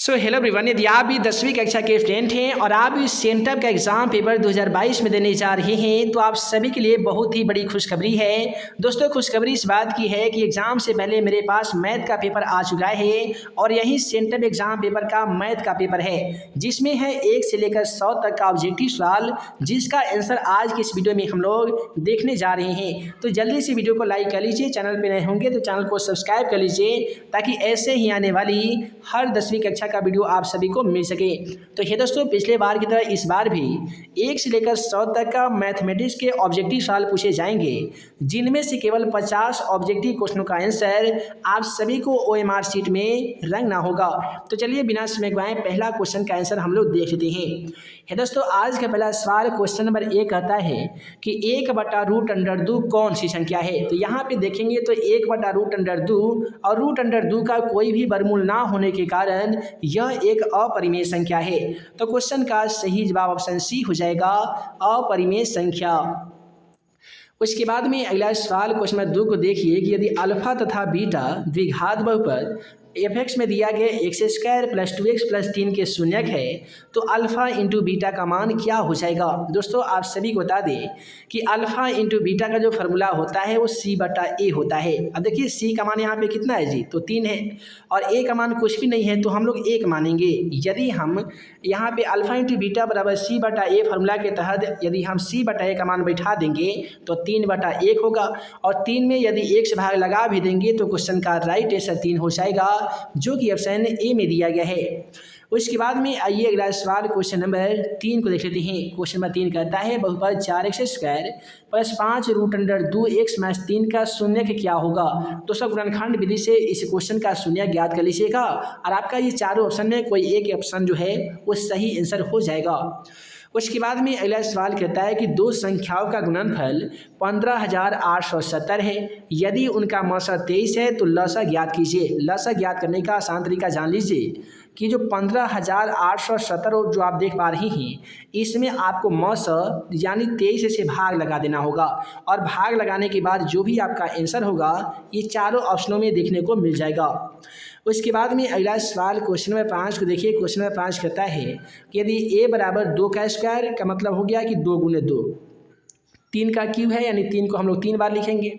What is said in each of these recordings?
Hello everyone, यदि आप भी 10वीं कक्षा के स्टूडेंट हैं और आप भी सेंटअप का एग्ज़ाम पेपर 2022 में देने जा रहे हैं तो आप सभी के लिए बहुत ही बड़ी खुशखबरी है। दोस्तों, खुशखबरी इस बात की है कि एग्ज़ाम से पहले मेरे पास मैथ का पेपर आ चुका है और यही सेंटअप एग्ज़ाम पेपर का मैथ का पेपर है, जिसमें है 1 से लेकर 100 तक का ऑब्जेक्टिव सवाल, जिसका आंसर आज की इस वीडियो में हम लोग देखने जा रहे हैं। तो जल्दी से वीडियो को लाइक कर लीजिए, चैनल पर नए होंगे तो चैनल को सब्सक्राइब कर लीजिए ताकि ऐसे ही आने वाली हर 10वीं कक्षा का वीडियो आप सभी को मिल सके। तो ये दोस्तों, पिछले बार की तरह इस बार भी 1 से लेकर 100 तक का मैथमेटिक्स के ऑब्जेक्टिव सवाल पूछे जाएंगे, जिनमें से केवल 50 ऑब्जेक्टिव क्वेश्चनों का आंसर आप सभी को OMR शीट में रंगना होगा। तो चलिए बिना समय गवाए पहला क्वेश्चन का आंसर हम लोग देख लेते हैं। ये दोस्तों, आज का पहला सवाल क्वेश्चन नंबर 1 आता है कि 1/√2 कौन सी संख्या है। तो यहाँ पे देखेंगे तो 1/√2 और √2 का कोई भी वर्गमूल ना होने के कारण यह एक अपरिमेय संख्या है। तो क्वेश्चन का सही जवाब ऑप्शन सी हो जाएगा, अपरिमेय संख्या। उसके बाद में अगला सवाल क्वेश्चन नंबर 2 को देखिए कि यदि अल्फा तथा बीटा द्विघात बहुपद f(x) में दिया गया x² + 2x + 3 के शून्यक है तो अल्फा इंटू बीटा का मान क्या हो जाएगा। दोस्तों, आप सभी को बता दें कि अल्फा इंटू बीटा का जो फार्मूला होता है वो c/a होता है। अब देखिए c का मान यहाँ पे कितना है जी, तो 3 है और a का मान कुछ भी नहीं है तो हम लोग 1 मानेंगे। यदि हम यहाँ पे अल्फा इंटू बीटा बराबर c/a फार्मूला के तहत यदि हम c/a का मान बैठा देंगे तो 3/1 होगा और 3 में यदि 1 से भाग लगा भी देंगे तो क्वेश्चन का राइट आंसर 3 हो जाएगा, जो कि ऑप्शन ए में दिया गया है। उसके बाद में आइए अगला सवाल क्वेश्चन नंबर 3 को देख लेते हैं। क्वेश्चन नंबर 3 कहता है बहुपद 4x² + 5√2x - 3 का शून्यक क्या होगा। तो सब गुणनखंड विधि से इस क्वेश्चन का शून्यक ज्ञात कर लीजिएगा और आपका ये चारों ऑप्शन में कोई एक ऑप्शन जो है वो सही आंसर हो जाएगा। उसके बाद में अगला सवाल कहता है कि दो संख्याओं का गुणनफल 15,870 है। यदि उनका मौसा 23 है तो लसा ज्ञात कीजिए। लसा ज्ञात करने का आसान तरीका जान लीजिए कि जो 15,870 जो आप देख पा रही हैं, इसमें आपको मौसा यानी 23 से भाग लगा देना होगा और भाग लगाने के बाद जो भी आपका आंसर होगा ये चारों ऑप्शनों में देखने को मिल जाएगा। उसके बाद में अगला सवाल क्वेश्चन नंबर 5 को देखिए। क्वेश्चन नंबर 5 कहता है कि यदि a = 2 का स्क्वायर का मतलब हो गया कि 2 × 2, 3 का क्यूब है यानी 3 को हम लोग 3 बार लिखेंगे।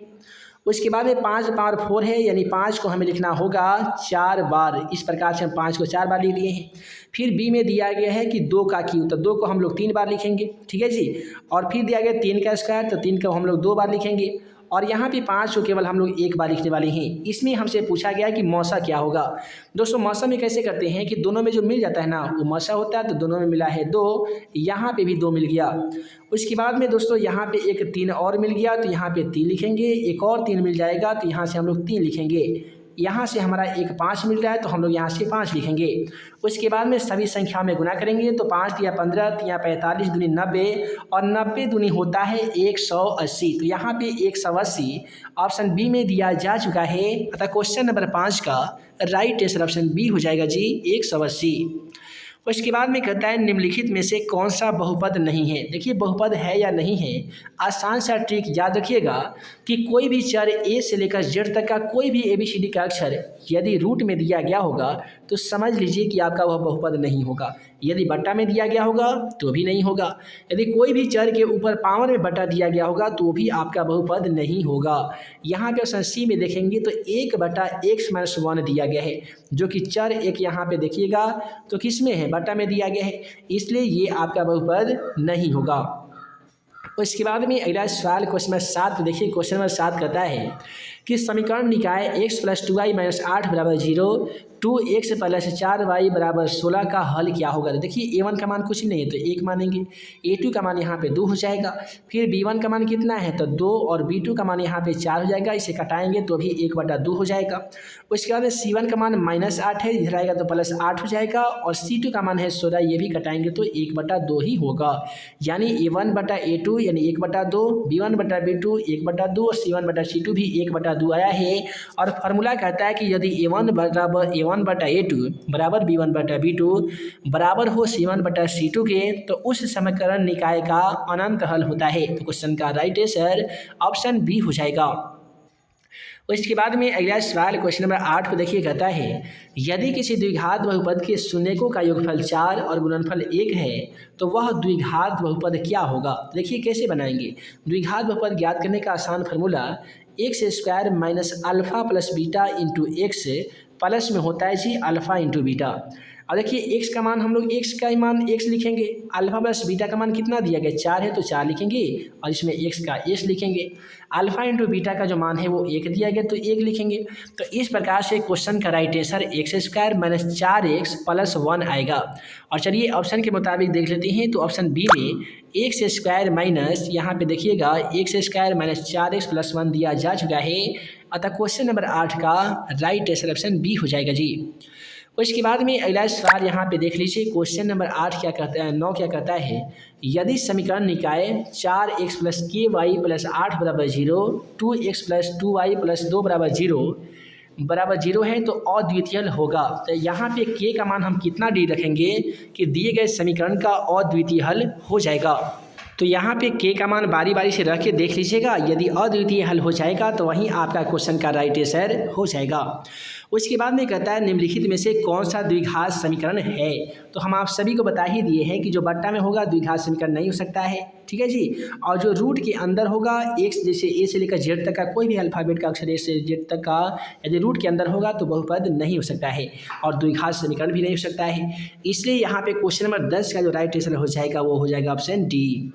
उसके बाद में 5/4 है यानी 5 को हमें लिखना होगा 4 बार। इस प्रकार से हम 5 को 4 बार लिख लिए हैं। फिर b में दिया गया है कि 2 का क्यूब, तो 2 को हम लोग 3 बार लिखेंगे, ठीक है जी। और फिर दिया गया 3 का स्क्वायर, तो 3 को हम लोग 2 बार लिखेंगे और यहाँ पे 5 को केवल हम लोग 1 बार लिखने वाले हैं। इसमें हमसे पूछा गया कि मौसा क्या होगा। दोस्तों, मौसा में कैसे करते हैं कि दोनों में जो मिल जाता है ना वो मौसा होता है, तो दोनों में मिला है 2, यहाँ पे भी 2 मिल गया। उसके बाद में दोस्तों यहाँ पे एक 3 और मिल गया तो यहाँ पे 3 लिखेंगे, एक और 3 मिल जाएगा तो यहाँ से हम लोग 3 लिखेंगे। यहाँ से हमारा एक 5 मिल रहा है तो हम लोग यहाँ से 5 लिखेंगे। उसके बाद में सभी संख्या में गुना करेंगे तो 5 × 15 × 45 × 90 और 90 दूनी होता है 180। तो यहाँ पे 180 ऑप्शन बी में दिया जा चुका है, अतः क्वेश्चन नंबर 5 का राइट आंसर ऑप्शन बी हो जाएगा जी, 180। उसके बाद में कहता है निम्नलिखित में से कौन सा बहुपद नहीं है। देखिए, बहुपद है या नहीं है, आसान सा ट्रिक याद रखिएगा कि कोई भी चर a से लेकर z तक का कोई भी ABCD का अक्षर यदि रूट में दिया गया होगा तो समझ लीजिए कि आपका वह बहुपद नहीं होगा। यदि बट्टा में दिया गया होगा तो भी नहीं होगा। यदि कोई भी चर के ऊपर पावर में बट्टा दिया गया होगा तो भी आपका बहुपद नहीं होगा। यहाँ पे ऑप्शन सी में देखेंगे तो 1/x - 1 दिया गया है, जो कि चर एक यहाँ पे देखिएगा तो किस में है, बट्टा में दिया गया है, इसलिए ये आपका बहुपद नहीं होगा। उसके बाद में अगला सवाल क्वेश्चन नंबर 7 को देखिए। क्वेश्चन नंबर 7 कहता है कि समीकरण निकाय x + 2y - 8 = 0, 2x + 4y = 16 का हल क्या होगा। तो देखिए, a1 का मान कुछ नहीं है तो 1 मानेंगे, a2 का मान यहाँ पे 2 हो जाएगा, फिर b1 का मान कितना है तो 2 और b2 का मान यहाँ पे 4 हो जाएगा, इसे घटाएंगे तो भी 1/2 हो जाएगा। उसके बाद c1 का मान -8 है, इधर आएगा तो +8 हो जाएगा और c2 का मान है 16, ये भी घटाएंगे तो 1/2 ही होगा। यानी a1/a2 यानी 1/2, b1/b2 1/2 और c1/c2 भी 1/2 आया है। और फार्मूला कहता है कि यदि a1 = a1/a2 बराबर b1/b2 बराबर हो c1/c2 के तो उस समीकरण निकाय का अनंत हल होता है। तो क्वेश्चन का राइट आंसर ऑप्शन बी हो जाएगा। उसके बाद में अगला सवाल क्वेश्चन नंबर 8 को देखिए, कहता है यदि किसी द्विघात बहुपद के शून्यकों का योगफल 4 और गुणनफल 1 है तो वह द्विघात बहुपद क्या होगा। तो देखिए कैसे बनाएंगे। द्विघात बहुपद ज्ञात करने का आसान formula x square minus alpha plus beta into x plus में होता है जी अल्फ़ा इंटू बीटा। अब देखिए एक्स का मान हम लोग एक्स का मान एक्स लिखेंगे, अल्फ़ा प्लस बीटा का मान कितना दिया गया 4 है तो 4 लिखेंगे और इसमें एक्स का एस लिखेंगे। अल्फ़ा इंटू बीटा का जो मान है वो 1 दिया गया तो 1 लिखेंगे। तो इस प्रकार से क्वेश्चन का right answer x square minus 4x plus 1 आएगा। और चलिए ऑप्शन के मुताबिक देख लेते हैं। तो ऑप्शन बी में एक्स स्क्वायर माइनस यहाँ पे देखिएगा x square minus 4x plus 1 दिया जा चुका है। अतः क्वेश्चन नंबर 8 का राइट आंसर ऑप्शन बी हो जाएगा जी। उसके बाद में अगला सवाल यहाँ पे देख लीजिए। क्वेश्चन नंबर 8 क्या कहता है 9 क्या कहता है यदि समीकरण निकाय 4x प्लस के वाई प्लस 8 बराबर 0, 2x प्लस 2y प्लस 2 बराबर 0 है तो अद्वितीय होगा। तो यहाँ पे के का मान हम कितना डी रखेंगे कि दिए गए समीकरण का अद्वितीय हल हो जाएगा। तो यहाँ पे के का मान बारी बारी से रख के देख लीजिएगा। यदि अद्वितीय हल हो जाएगा तो वहीं आपका क्वेश्चन का राइट आंसर हो जाएगा। उसके बाद में कहता है निम्नलिखित में से कौन सा द्विघात समीकरण है। तो हम आप सभी को बता ही दिए हैं कि जो बट्टा में होगा द्विघात समीकरण नहीं हो सकता है, ठीक है जी। और जो रूट के अंदर होगा एक्स जैसे ए से लेकर जेड तक का कोई भी अल्फ़ाबेट का अक्षर ए से जेड तक का यदि रूट के अंदर होगा तो बहुपद नहीं हो सकता है और द्विघात समीकरण भी नहीं हो सकता है। इसलिए यहाँ पे क्वेश्चन नंबर 10 का जो राइट आंसर हो जाएगा वो हो जाएगा ऑप्शन डी।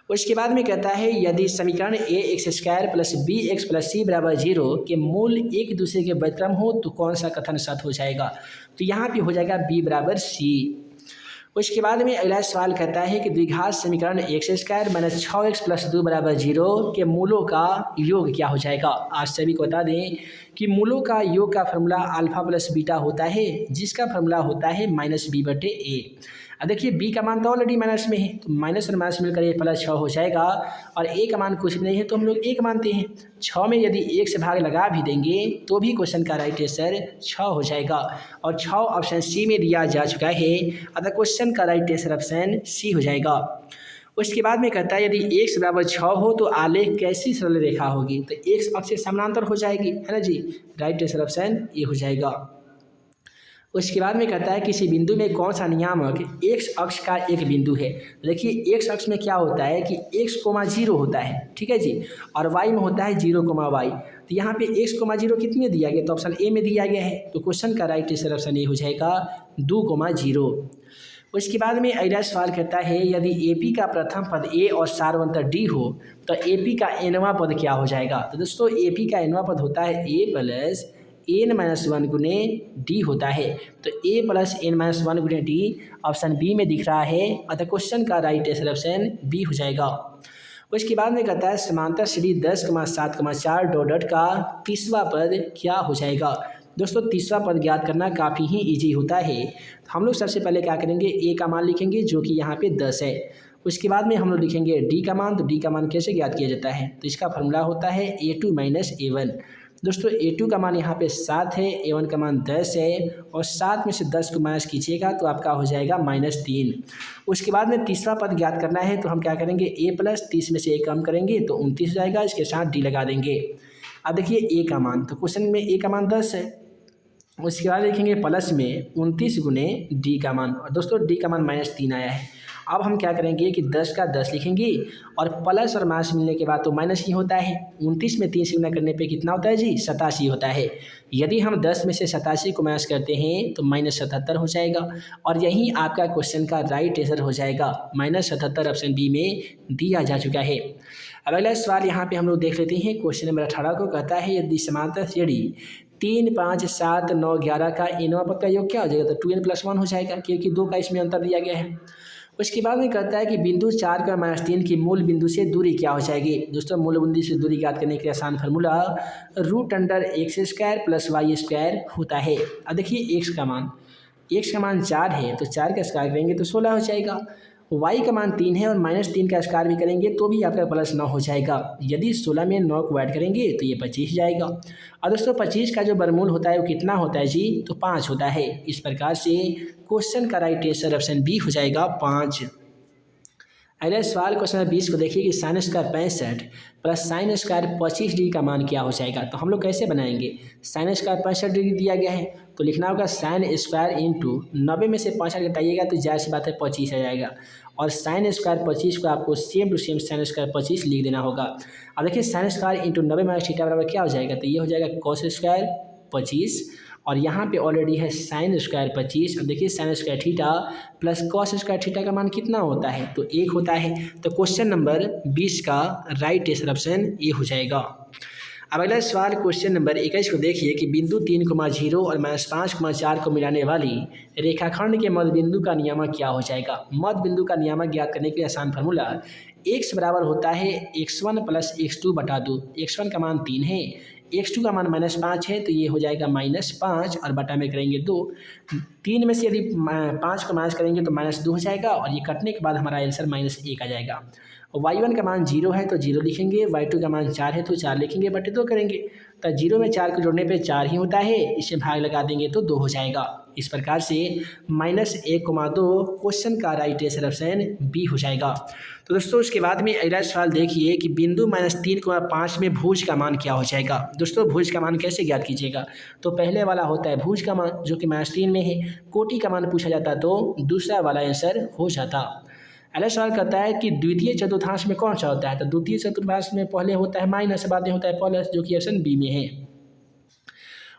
उसके बाद में कहता है यदि समीकरण A X square plus B X plus C बराबर 0 के मूल एक दूसरे के व्यतिक्रम हो तो कौन सा कथन सत्य हो जाएगा। तो यहाँ पे हो जाएगा बी बराबर सी। उसके बाद में अगला सवाल कहता है कि द्विघात समीकरण x square minus 6x plus 2 बराबर 0 के मूलों का योग क्या हो जाएगा। आज सभी को बता दें कि मूलों का योग का फॉर्मूला अल्फ़ा प्लस बीटा होता है जिसका फॉर्मूला होता है माइनस बी बटे ए। अब देखिए बी का मान तो ऑलरेडी माइनस में है तो माइनस और माइनस मिलकर ये प्लस 6 हो जाएगा और ए का मान कुछ भी नहीं है तो हम लोग 1 मानते हैं। 6 में यदि 1 से भाग लगा भी देंगे तो भी क्वेश्चन का राइट आंसर 6 हो जाएगा और 6 ऑप्शन सी में दिया जा चुका है। अतः क्वेश्चन का राइट आंसर ऑप्शन सी हो जाएगा। उसके बाद में कहता है यदि x बराबर 6 हो तो आलेख कैसी सरल रेखा होगी। तो x अक्ष से समानांतर हो जाएगी, है ना जी। राइट आंसर ऑप्शन ए हो जाएगा। उसके बाद में कहता है किसी बिंदु में कौन सा नियामक x अक्ष का एक बिंदु है। देखिए x अक्ष में क्या होता है कि x, 0 होता है, ठीक है जी, और y में होता है 0, y। तो यहाँ पे x, 0 कितने दिया गया तो ऑप्शन ए में दिया गया है। तो क्वेश्चन का राइट आंसर ऑप्शन ए हो जाएगा 2, 0। उसके बाद में अगला सवाल कहता है यदि AP का प्रथम पद A और सार्वंतर D हो तो AP का nवां पद क्या हो जाएगा। तो दोस्तों AP का nवां पद होता है A प्लस n-1 गुने डी होता है। तो a प्लस n-1 गुने डी ऑप्शन बी में दिख रहा है। अतः क्वेश्चन का राइट आंसर ऑप्शन बी हो जाएगा। उसके बाद में कहता है समांतर श्रेणी 10,7,4 डॉट का तीसरा पद क्या हो जाएगा। दोस्तों तीसरा पद ज्ञात करना काफ़ी ही ईजी होता है। तो हम लोग सबसे पहले क्या करेंगे a का मान लिखेंगे जो कि यहाँ पे 10 है। उसके बाद में हम लोग लिखेंगे d का मान। तो d का मान कैसे ज्ञात किया जाता है तो इसका फॉर्मूला होता है a2 माइनस a1। दोस्तों a2 का मान यहाँ पे 7 है, a1 का मान 10 है और 7 में से 10 को माइनस कीजिएगा तो आपका हो जाएगा -3। उसके बाद में तीसरा पद ज्ञात करना है तो हम क्या करेंगे a प्लस 30 में से a कम करेंगे तो 29 हो जाएगा, इसके साथ d लगा देंगे। अब देखिए a का मान, तो क्वेश्चन में a का मान 10 है। उसके बाद लिखेंगे प्लस में 29 गुने डी का मान और दोस्तों डी का मान -3 आया है। अब हम क्या करेंगे कि 10 का 10 लिखेंगे और प्लस और माइनस मिलने के बाद तो माइनस ही होता है। 29 में 3 से गुना करने पे कितना होता है जी 87 होता है। यदि हम 10 में से 87 को माइनस करते हैं तो -77 हो जाएगा और यही आपका क्वेश्चन का राइट आंसर हो जाएगा। -77 ऑप्शन बी में दिया जा चुका है। अब अगला सवाल यहाँ पे हम लोग देख लेते हैं। क्वेश्चन नंबर 18 को कहता है यदि समांतर श्रेणी 3, 5, 7, 9, 11 का nवां पद का योग क्या हो जाएगा। तो 2n+1 हो जाएगा क्योंकि 2 का इसमें अंतर दिया गया है। उसके बाद में कहता है कि बिंदु 4 का -3 की मूल बिंदु से दूरी क्या हो जाएगी। दोस्तों मूल बिंदु से दूरी ज्ञात करने के आसान फार्मूला √x² + y² होता है। अब देखिए x का मान 4 है तो 4 का स्क्वायर करेंगे तो 16 हो जाएगा। y का मान 3 है और -3 का स्क्वायर भी करेंगे तो भी आपका +9 हो जाएगा। यदि 16 में 9 को ऐड करेंगे तो ये 25 जाएगा। और दोस्तों 25 का जो वर्गमूल होता है वो कितना होता है जी तो 5 होता है। इस प्रकार से क्वेश्चन का राइट आंसर ऑप्शन बी हो जाएगा 5। अगला सवाल क्वेश्चन नंबर 20 को देखिए कि sine square 65 plus sign square 25 degree का मान क्या हो जाएगा। तो हम लोग कैसे बनाएंगे, साइन स्क्वायर 65 डिग्री दिया गया है तो लिखना होगा साइन स्क्वायर इंटू 90 में से 65 घटाइएगा तो जाहिर सी बात है 25 आ जाएगा, और साइन स्क्वायर 25 को आपको same to same sine square 25 लिख देना होगा। अब देखिए sine square into 90 minus theta बराबर क्या हो जाएगा, तो ये हो जाएगा कॉस स्क्वायर 25, और यहाँ पे ऑलरेडी है साइन स्क्वायर 25। अब देखिए sine square theta plus cos square theta का मान कितना होता है, तो 1 होता है। तो क्वेश्चन नंबर 20 का राइट आंसर ऑप्शन ए हो जाएगा। अब अगला सवाल क्वेश्चन नंबर 21 को देखिए कि बिंदु 3,0 और -5,4 को मिलाने वाली रेखाखंड के मध्य बिंदु का नियामक क्या हो जाएगा। मध्य बिंदु का नियामक ज्ञात करने के लिए आसान फार्मूला x बराबर होता है x1 प्लस x2 बटा 2। x1 का मान 3 है, x2 का मान -5 है, तो ये हो जाएगा -5 और बटा में करेंगे 2। 3 में से यदि 5 को माइनस करेंगे तो -2 हो जाएगा, और ये कटने के बाद हमारा आंसर -1 आ जाएगा। y1 का मान 0 है तो 0 लिखेंगे, y2 का मान 4 है तो 4 लिखेंगे, बटे 2 करेंगे तो 0 में 4 को जोड़ने पे 4 ही होता है, इससे भाग लगा देंगे तो 2 हो जाएगा। इस प्रकार से -1,2 क्वेश्चन का राइट आंसर ऑप्शन बी हो जाएगा। तो दोस्तों उसके बाद में अगला सवाल देखिए कि बिंदु -3,5 में भुज का मान क्या हो जाएगा। दोस्तों भुज का मान कैसे ज्ञात कीजिएगा, तो पहले वाला होता है भुज का मान जो कि -3 में है, कोटि का मान पूछा जाता तो दूसरा वाला आंसर हो जाता। अगला सवाल कहता है कि द्वितीय चतुर्थांश में कौन सा होता है, तो द्वितीय चतुर्थांश में पहले होता है माइनस, बाद में होता है प्लस, जो कि ऑप्शन बी में है।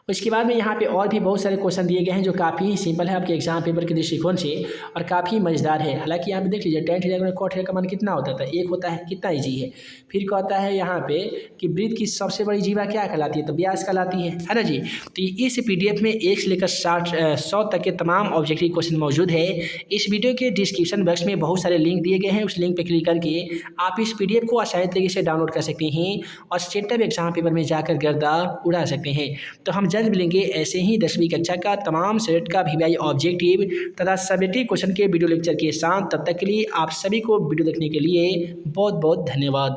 उसके बाद में यहाँ पे और भी बहुत सारे क्वेश्चन दिए गए हैं जो काफ़ी सिंपल है आपके एग्जाम पेपर के दृष्टिकोण से और काफ़ी मजेदार है। हालांकि यहाँ पे देख लीजिए tan थीटा cot थीटा का मान कितना होता था, 1 होता है, कितना ईजी है। फिर कहता है यहाँ पे कि वृत्त की सबसे बड़ी जीवा क्या कहलाती है, तो व्यास कहलाती है ना जी। तो इस PDF में 1 से लेकर 100 तक के तमाम ऑब्जेक्टिव क्वेश्चन मौजूद है। इस वीडियो के डिस्क्रिप्शन बॉक्स में बहुत सारे लिंक दिए गए हैं, उस लिंक पर क्लिक करके आप इस PDF को आसानी तरीके से डाउनलोड कर सकते हैं और सेंट्रल एग्जाम पेपर में जाकर गर्दा उड़ा सकते हैं। तो हम जल्द मिलेंगे ऐसे ही 10वीं कक्षा का तमाम सेट का VVI ऑब्जेक्टिव तथा सब्जेक्टिव क्वेश्चन के वीडियो लेक्चर के साथ। तब तक के लिए आप सभी को वीडियो देखने के लिए बहुत बहुत धन्यवाद।